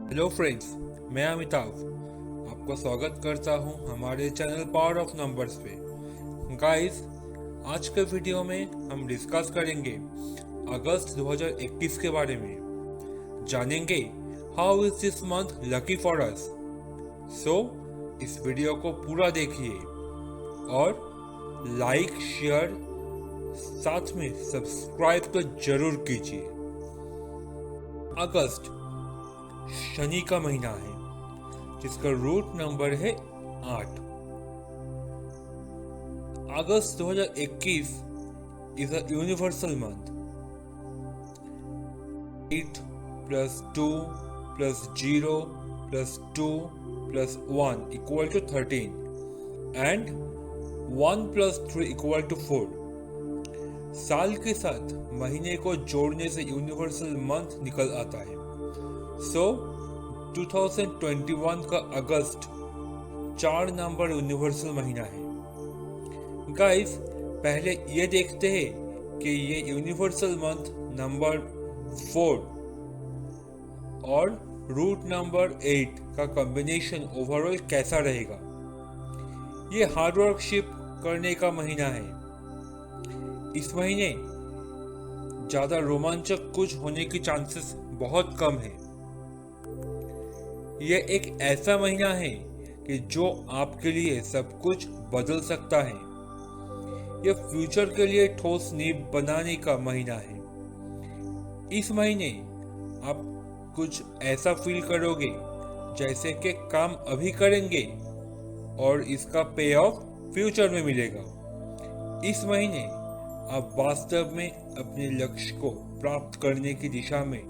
Hello friends, मैं अमिताभ आपका स्वागत करता हूं हमारे चैनल पावर ऑफ नंबर्स पे। गाइस, आज के वीडियो में हम डिस्कस करेंगे अगस्त 2021 के बारे में। जानेंगे how is this month lucky for us. So इस वीडियो को पूरा देखिए और लाइक शेयर साथ में सब्सक्राइब तो जरूर कीजिए। अगस्त शनि का महीना है जिसका रूट नंबर है 8। अगस्त 2021 is a universal month. 8 plus 2 plus 0 plus 2 plus 1 equal to 13 and 1 plus 3 equal to 4। साल के साथ महीने को जोड़ने से यूनिवर्सल मंथ निकल आता है। सो 2021 का अगस्त 4 नंबर यूनिवर्सल महीना है। गाइस, पहले ये देखते हैं कि ये यूनिवर्सल मंथ नंबर 4 और रूट नंबर 8 का कॉम्बिनेशन ओवरऑल कैसा रहेगा। ये हार्डवर्कशिप करने का महीना है। इस महीने ज्यादा रोमांचक कुछ होने की चांसेस बहुत कम है। यह एक ऐसा महीना है कि जो आपके लिए सब कुछ बदल सकता है। यह फ्यूचर के लिए ठोस नींव बनाने का महीना है। इस महीने आप कुछ ऐसा फील करोगे जैसे कि काम अभी करेंगे और इसका पे ऑफ फ्यूचर में मिलेगा। इस महीने आप वास्तव में अपने लक्ष्य को प्राप्त करने की दिशा में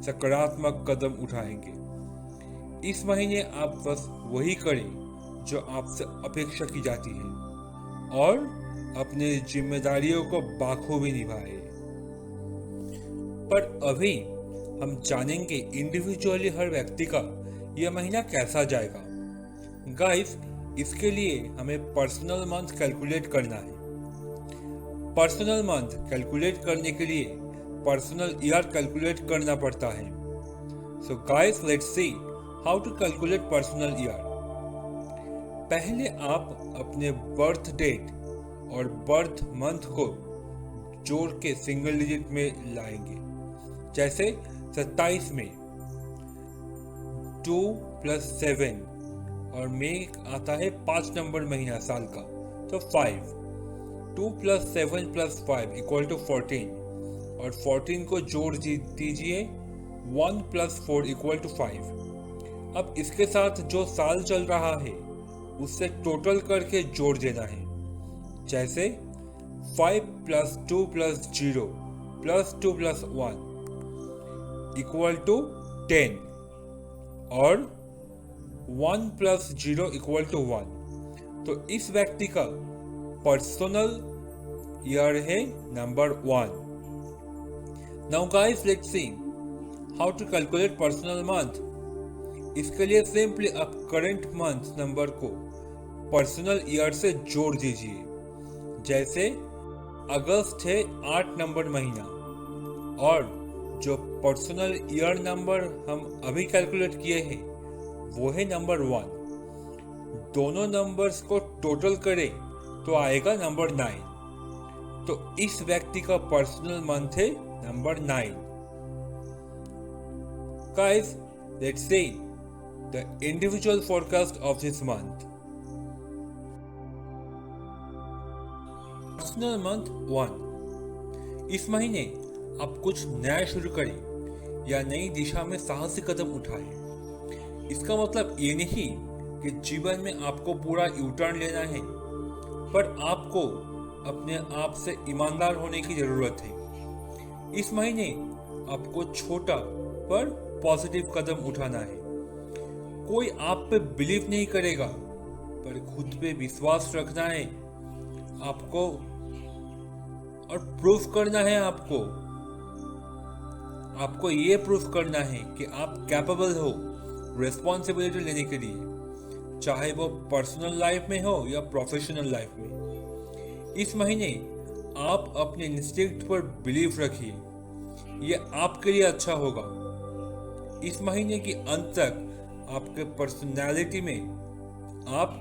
सकारात्मक कदम उठाएंगे। इस महीने आप बस वही करें जो आपसे अपेक्षा की जाती है और अपने जिम्मेदारियों को बाखूबी निभाए। पर अभी हम जानेंगे इंडिविजुअली हर व्यक्ति का यह महीना कैसा जाएगा। गाइस, इसके लिए हमें पर्सनल मंथ कैलकुलेट करना है। पर्सनल मंथ कैलकुलेट करने के लिए पर्सनल ईयर कैलकुलेट करना पड़ता है। So guys, let's see how to calculate personal year. पहले आप अपने बर्थ डेट और बर्थ मंथ को जोड़ के सिंगल डिजिट में लाएंगे। जैसे 27 में 2 plus 7 और में आता है 5 नंबर महीना साल का, तो 5। 2 plus 7 plus 5 equal to 14 और 14 को जोड़ दीजिए 1 plus 4 equal to 5। अब इसके साथ जो साल चल रहा है उससे टोटल करके जोड़ देना है। जैसे 5 plus 2 plus 0 plus 2 plus 1 equal to 10 और 1 plus 0 equal to 1। तो इस व्यक्ति का पर्सनल ईयर है number 1। Now guys, let's see how to calculate personal month. इसके लिए सिंपली आप करंट मंथ नंबर को पर्सनल ईयर से जोड़ दीजिए। जैसे अगस्त है 8 नंबर महीना और जो पर्सनल ईयर नंबर हम अभी कैलकुलेट किए हैं वो है नंबर 1। दोनों नंबर्स को टोटल करें तो आएगा नंबर 9। तो इस व्यक्ति का पर्सनल मंथ है number 9। Guys, let's C the individual forecast of this month. Personal month 1। इस महीने आप कुछ नया शुरू करें या नई दिशा में साहसी कदम उठाएं। इसका मतलब ये नहीं कि जीवन में आपको पूरा यूटर्न लेना है, पर आपको अपने आप से ईमानदार होने की जरूरत है। इस महीने आपको छोटा पर पॉजिटिव कदम उठाना है। कोई आप पे बिलीव नहीं करेगा, पर खुद पे विश्वास रखना है आपको और प्रूफ करना है आपको ये प्रूफ करना है कि आप कैपेबल हो रिस्पॉन्सिबिलिटी लेने के लिए, चाहे वो पर्सनल लाइफ में हो या प्रोफेशनल लाइफ में। इस महीने आप अपने इंस्टिंक्ट पर बिलीव रखिए, ये आपके लिए अच्छा होगा। इस महीने के अंत तक आपके पर्सनालिटी में आप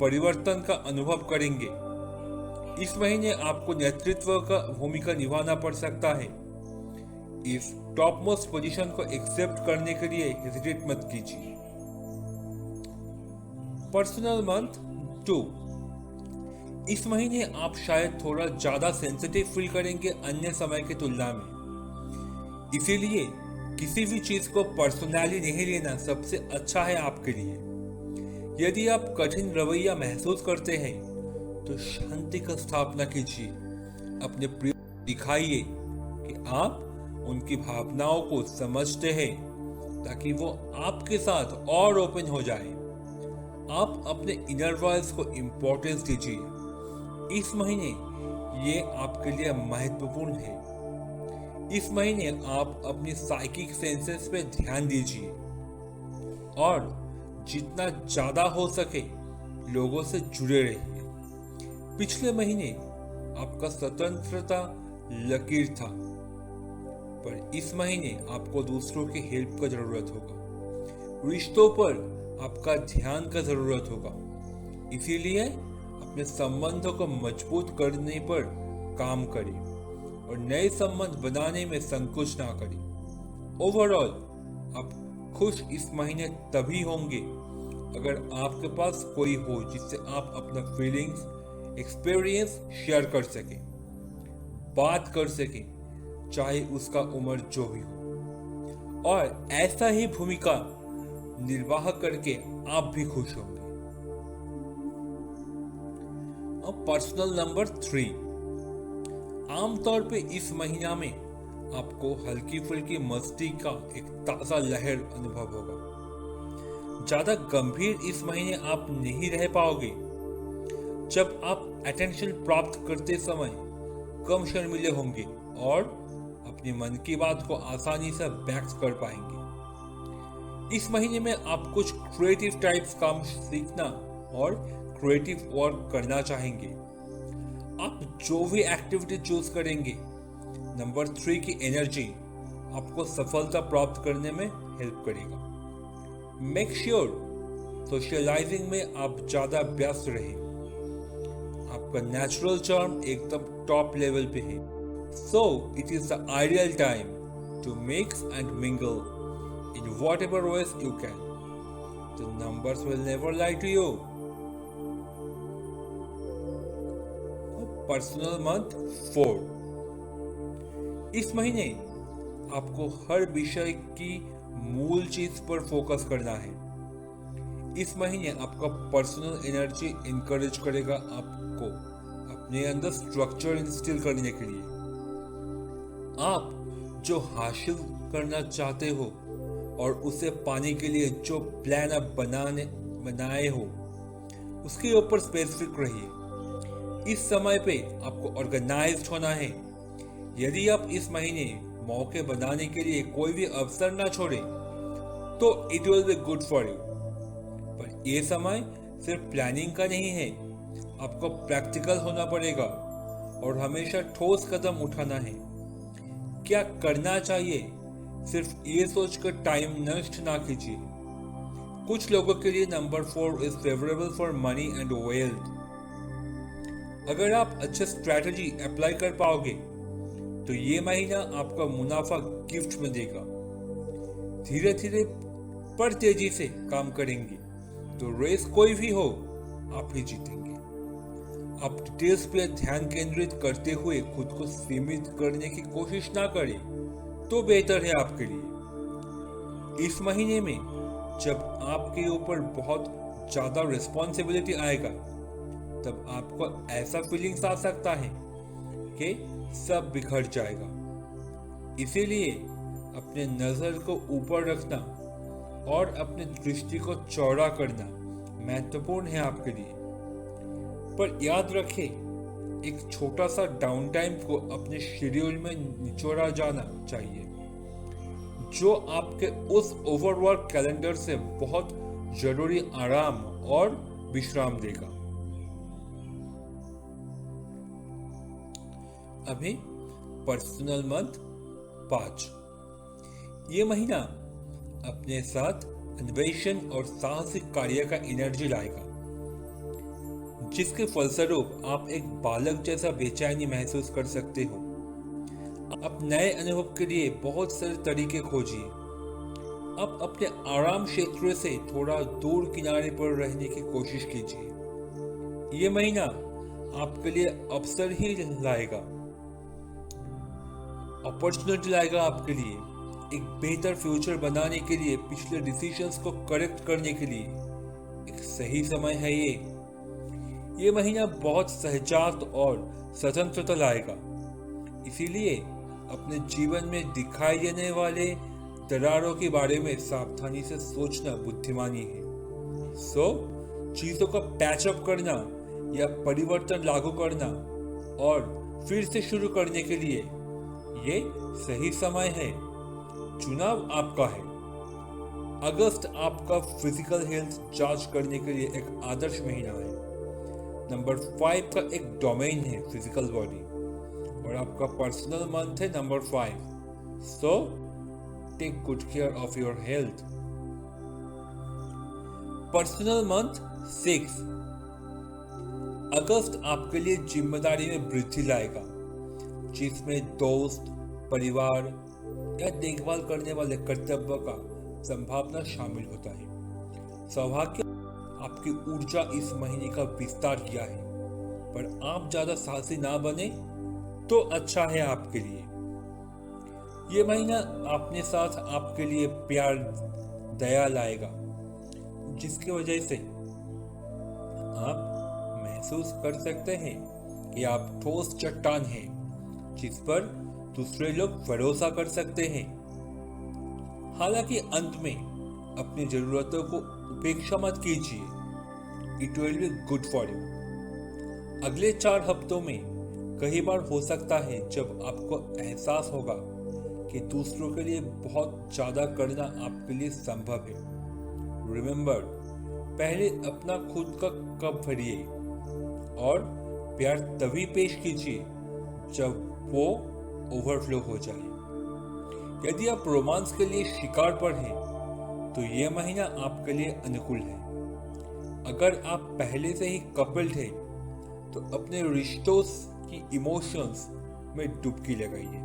परिवर्तन का अनुभव करेंगे। इस महीने आपको नेतृत्व का भूमिका निभाना पड़ सकता है। इस टॉप मोस्ट पोजीशन को एक्सेप्ट करने के लिए हेजिटेट मत कीजिए। Personal month 2। इस महीने आप शायद थोड़ा ज्यादा सेंसिटिव फील करेंगे अन्य समय की तुलना में, इसीलिए किसी भी चीज को पर्सनली नहीं लेना सबसे अच्छा है आपके लिए। यदि आप कठिन रवैया महसूस करते हैं तो शांति का स्थापना कीजिए। अपने प्रिय दिखाइए कि आप उनकी भावनाओं को समझते हैं ताकि वो आपके साथ और ओपन हो जाए। आप अपने इनर वॉइस को इम्पोर्टेंस दीजिए। इस महीने ये आपके लिए महत्वपूर्ण है। इस महीने आप अपनी साइकिक सेंसेस पे ध्यान दीजिए और जितना ज्यादा हो सके लोगों से जुड़े रहिए। पिछले महीने आपका स्वतंत्रता लकीर था, पर इस महीने आपको दूसरों की हेल्प का जरूरत होगा। रिश्तों पर आपका ध्यान का जरूरत होगा, इसीलिए अपने संबंधों को मजबूत करने पर काम करें और नए संबंध बनाने में संकोच ना करें। ओवरऑल आप खुश इस महीने तभी होंगे अगर आपके पास कोई हो जिससे आप अपना फीलिंग्स एक्सपीरियंस शेयर कर सकें, बात कर सकें, चाहे उसका उम्र जो भी हो, और ऐसा ही भूमिका निर्वाह करके आप भी खुश होंगे। अब पर्सनल नंबर 3। आमतौर पे इस महीना में आपको हल्की फुल्की मस्ती का एक ताजा लहर अनुभव होगा। ज्यादा गंभीर इस महीने आप नहीं रह पाओगे। जब आप अटेंशन प्राप्त करते समय कम शर्मीले होंगे और अपने मन की बात को आसानी से व्यक्त कर पाएंगे। इस महीने में आप कुछ क्रिएटिव टाइप्स काम सीखना और क्रिएटिव वर्क करना चाहेंगे। आप जो भी एक्टिविटी चूज करेंगे, नंबर 3 की एनर्जी आपको सफलता प्राप्त करने में हेल्प करेगा। मेक श्योर सोशलाइजिंग में आप ज्यादा व्यस्त रहें। आपका नेचुरल चार्म एकदम टॉप लेवल पे है, so it is the ideal time to mix and mingle in whatever ways you can. The numbers will never lie to you. Personal month 4। इस महीने आपको हर विषय की मूल चीज पर फोकस करना है। इस महीने आपका पर्सनल एनर्जी इंकरेज करेगा आपको अपने अंदर स्ट्रक्चर इंस्टिल करने के लिए। आप जो हासिल करना चाहते हो और उसे पाने के लिए जो प्लान आप बनाए हो उसके ऊपर स्पेसिफिक रहिए। इस समय पे आपको ऑर्गेनाइज्ड होना है। यदि आप इस महीने मौके बनाने के लिए कोई भी अवसर ना छोड़े तो it will be good for you. पर यह समय सिर्फ प्लानिंग का नहीं है, आपको प्रैक्टिकल होना पड़ेगा और हमेशा ठोस कदम उठाना है। क्या करना चाहिए सिर्फ ये सोचकर टाइम नष्ट ना कीजिए। कुछ लोगों के लिए number 4 is favourable for money and wealth. अगर आप अच्छे स्ट्रैटेजी अप्लाई कर पाओगे तो ये महीना आपका मुनाफा गिफ्ट में देगा। धीरे धीरे पर तेजी से काम करेंगे तो रेस कोई भी हो आप ही जीतेंगे। आप डिटेल्स पे ध्यान केंद्रित करते हुए खुद को सीमित करने की कोशिश ना करें तो बेहतर है आपके लिए। इस महीने में जब आपके ऊपर बहुत ज्यादा रिस्पॉन्सिबिलिटी आएगा तब आपको ऐसा फीलिंग्स आ सकता है कि सब बिखर जाएगा। इसीलिए अपने नजर को ऊपर रखना और अपने दृष्टि को चौड़ा करना महत्वपूर्ण है आपके लिए। पर याद रखें, एक छोटा सा डाउन टाइम को अपने शेड्यूल में निचोड़ा जाना चाहिए जो आपके उस ओवरवर्क कैलेंडर से बहुत जरूरी आराम और विश्राम देगा। अभी पर्सनल मंथ 5। ये महीना अपने साथ अन्वेषण और साहसिक कार्य का एनर्जी लाएगा, जिसके फलस्वरूप आप एक बालक जैसा बेचैनी महसूस कर सकते हो। आप नए अनुभव के लिए बहुत सारे तरीके खोजिए। आप अपने आराम क्षेत्र से थोड़ा दूर किनारे पर रहने की कोशिश कीजिए। ये महीना आपके लिए अवसर ही लाएगा, अपॉर्चुनिटी लाएगा आपके लिए एक बेहतर फ्यूचर बनाने के लिए, पिछले डिसीजंस को करेक्ट करने के लिए एक सही समय है ये महीना बहुत सहजात और स्वतंत्रता लाएगा। इसीलिए अपने जीवन में दिखाई देने वाले दरारों के बारे में सावधानी से सोचना बुद्धिमानी है। चीजों का पैचअप करना या परिवर्तन लागू करना और फिर से शुरू करने के लिए ये सही समय है। चुनाव आपका है। अगस्त आपका फिजिकल हेल्थ जांच करने के लिए एक आदर्श महीना है। नंबर 5 का एक डोमेन है फिजिकल बॉडी, और आपका पर्सनल मंथ है number 5। Take good care of your health. Personal month 6। अगस्त आपके लिए जिम्मेदारी में वृद्धि लाएगा, जिसमें दोस्त, परिवार या देखभाल करने वाले कर्तव्य का संभावना शामिल होता है। सौभाग्य आपकी ऊर्जा इस महीने का विस्तार किया है, पर आप ज्यादा साहसी ना बने तो अच्छा है आपके लिए। ये महीना अपने साथ आपके लिए प्यार, दया लाएगा, जिसकी वजह से आप महसूस कर सकते हैं कि आप ठोस चट्टान हैं जिस पर दूसरे लोग भरोसा कर सकते हैं। हालांकि अंत में अपनी जरूरतों को उपेक्षा मत कीजिए। It will be good for you. अगले 4 हफ्तों में कई बार हो सकता है जब आपको एहसास होगा कि दूसरों के लिए बहुत ज्यादा करना आपके लिए संभव है। रिमेंबर, पहले अपना खुद का कप भरिए और प्यार तभी पेश कीजिए जब वो ओवरफ्लो हो जाए। यदि आप रोमांस के लिए शिकार पर हैं, तो यह महीना आपके लिए अनुकूल है। अगर आप पहले से ही कपल्ड हैं, तो अपने रिश्तों की इमोशंस में डुबकी लगाइए।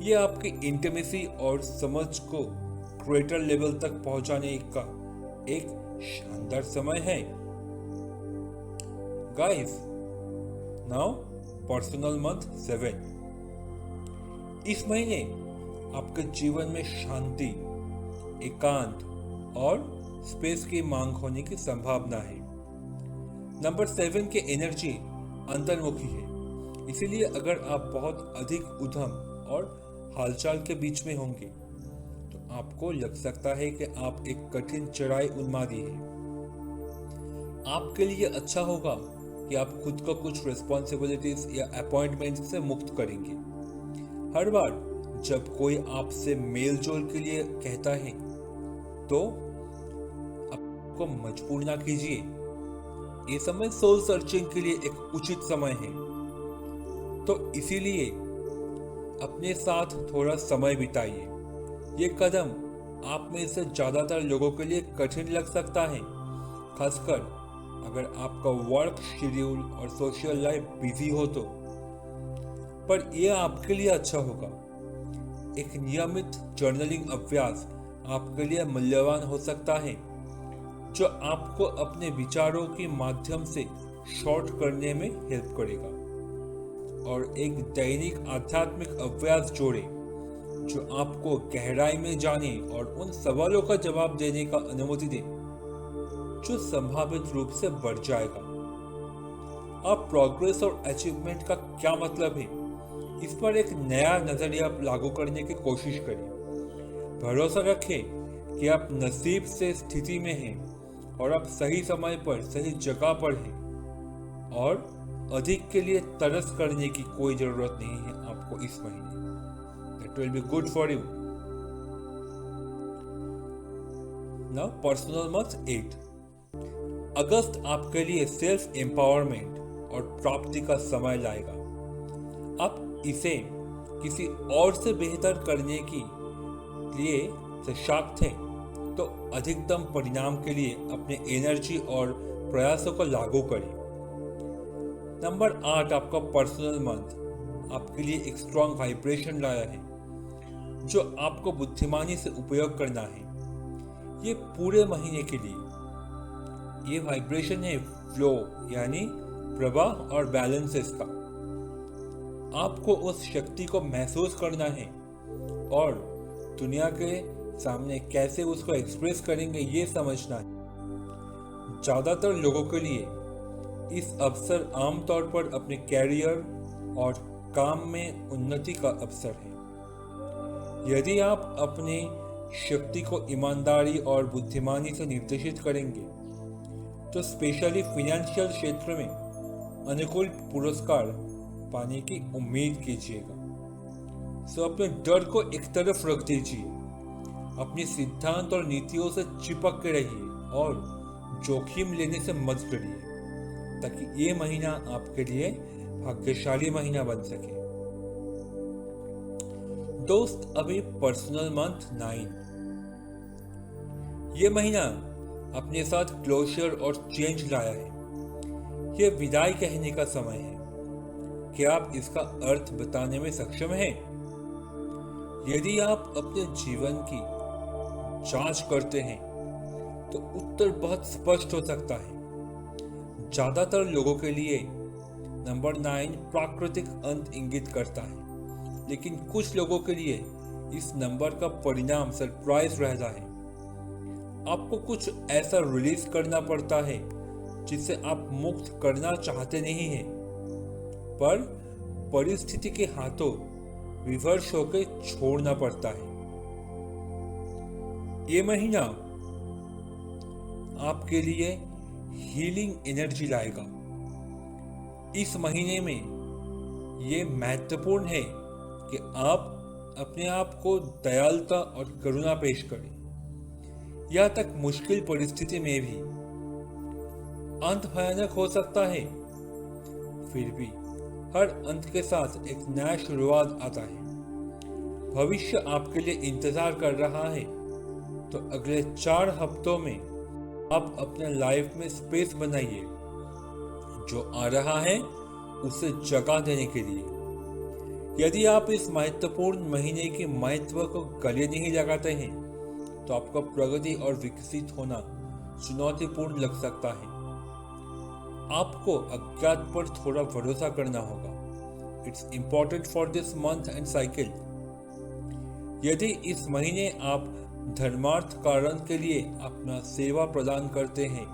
यह आपकी इंटीमेसी और समझ को ग्रेटर लेवल तक पहुंचाने का एक शानदार समय है। Guys, now personal month 7। इस महीने आपके जीवन में शांति, एकांत और स्पेस की मांग होने की संभावना है। नंबर 7 के एनर्जी अंतर्मुखी है, इसीलिए अगर आप बहुत अधिक उद्यम और हालचाल के बीच में होंगे, तो आपको लग सकता है कि आप एक कठिन चढ़ाई उन्मादी है। आपके लिए अच्छा होगा कि आप खुद को कुछ रिस्पॉन्सिबिलिटीज या अपॉइंटमेंट से मुक्त करेंगे। हर बार जब कोई आपसे मेल जोल के लिए कहता है, तो आपको मजबूर ना कीजिए। ये समय सोल सर्चिंग के लिए एक उचित समय है, तो इसीलिए अपने साथ थोड़ा समय बिताइए। ये कदम आप में से ज्यादातर लोगों के लिए कठिन लग सकता है, खासकर अगर आपका वर्क शेड्यूल और सोशल लाइफ बिजी हो तो, पर यह आपके लिए अच्छा होगा। एक नियमित जर्नलिंग अभ्यास आपके लिए मूल्यवान हो सकता है, जो आपको अपने विचारों के माध्यम से शॉर्ट करने में हेल्प करेगा। और एक दैनिक आध्यात्मिक अभ्यास जोड़े जो आपको गहराई में जाने और उन सवालों का जवाब देने का अनुमति दे जो संभावित रूप से बढ़ जाएगा। आप प्रोग्रेस और अचीवमेंट का क्या मतलब है, इस पर एक नया नजरिया लागू करने की कोशिश करें। भरोसा रखें कि आप नसीब से स्थिति में हैं और आप सही समय पर सही जगह पर हैं, और अधिक के लिए तरस करने की कोई जरूरत नहीं है आपको इस महीने। That will be good for you. Now personal month 8। अगस्त आपके लिए सेल्फ एम्पावरमेंट और प्राप्ति का समय लाएगा। आप इसे किसी और से बेहतर करने के लिए से शाक्त हैं तो अधिकतम परिणाम के लिए अपने एनर्जी और प्रयासों को लागू करें। नंबर 8 आपका पर्सनल मंथ आपके लिए एक स्ट्रॉन्ग वाइब्रेशन लाया है जो आपको बुद्धिमानी से उपयोग करना है। ये पूरे महीने के लिए ये वाइब्रेशन है फ्लो यानी प्रवाह और बैलेंसेस का। आपको उस शक्ति को महसूस करना है और दुनिया के सामने कैसे उसको एक्सप्रेस करेंगे ये समझना है। ज़्यादातर लोगों के लिए इस अवसर आमतौर पर अपने कैरियर और काम में उन्नति का अवसर है। यदि आप अपनी शक्ति को ईमानदारी और बुद्धिमानी से निर्देशित करेंगे तो स्पेशली फाइनेंशियल क्षेत्र में अनुकूल पुरस्कार पाने की उम्मीद कीजिएगा। सो अपने डर को एक तरफ रख दीजिए, अपने सिद्धांत और नीतियों से चिपक के रहिए और जोखिम लेने से मत डरिए ताकि ये महीना आपके लिए भाग्यशाली महीना बन सके। दोस्त, अभी पर्सनल मंथ 9 ये महीना अपने साथ क्लोजर और चेंज लाया है। यह विदाई कहने का समय है। क्या आप इसका अर्थ बताने में सक्षम हैं? यदि आप अपने जीवन की जांच करते हैं तो उत्तर बहुत स्पष्ट हो सकता है। ज्यादातर लोगों के लिए नंबर 9 प्राकृतिक अंत इंगित करता है, लेकिन कुछ लोगों के लिए इस नंबर का परिणाम सरप्राइज रहता है। आपको कुछ ऐसा रिलीज करना पड़ता है जिसे आप मुक्त करना चाहते नहीं हैं, पर परिस्थिति के हाथों विवश होकर छोड़ना पड़ता है। ये महीना आपके लिए हीलिंग एनर्जी लाएगा। इस महीने में ये महत्वपूर्ण है कि आप अपने आप को दयालुता और करुणा पेश करें। यह तक मुश्किल परिस्थिति में भी अंत भयानक हो सकता है, फिर भी हर अंत के साथ एक नया शुरुआत आता है। भविष्य आपके लिए इंतजार कर रहा है, तो अगले 4 हफ्तों में आप अपने लाइफ में स्पेस बनाइए। जो आ रहा है उसे जगह देने के लिए। यदि आप इस महत्वपूर्ण महीने के महत्व को गले नहीं लगाते हैं तो आपका प्रगति और विकसित होना चुनौतीपूर्ण लग सकता है। आपको अज्ञात पर थोड़ा भरोसा करना होगा। It's important for this month and cycle. यदि इस महीने आप धर्मार्थ कारण के लिए अपना सेवा प्रदान करते हैं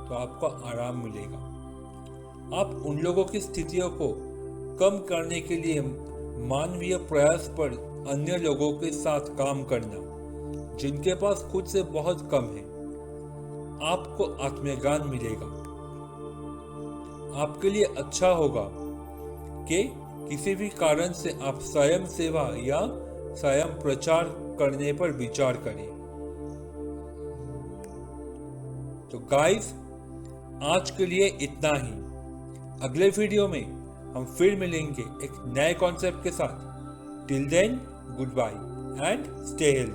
तो आपको आराम मिलेगा। आप उन लोगों की स्थितियों को कम करने के लिए मानवीय प्रयास पर अन्य लोगों के साथ काम करना जिनके पास खुद से बहुत कम है, आपको आत्मज्ञान मिलेगा। आपके लिए अच्छा होगा कि किसी भी कारण से आप स्वयं सेवा या स्वयं प्रचार करने पर विचार करें। तो गाइस, आज के लिए इतना ही। अगले वीडियो में हम फिर मिलेंगे एक नए कॉन्सेप्ट के साथ। Till then, goodbye and stay healthy.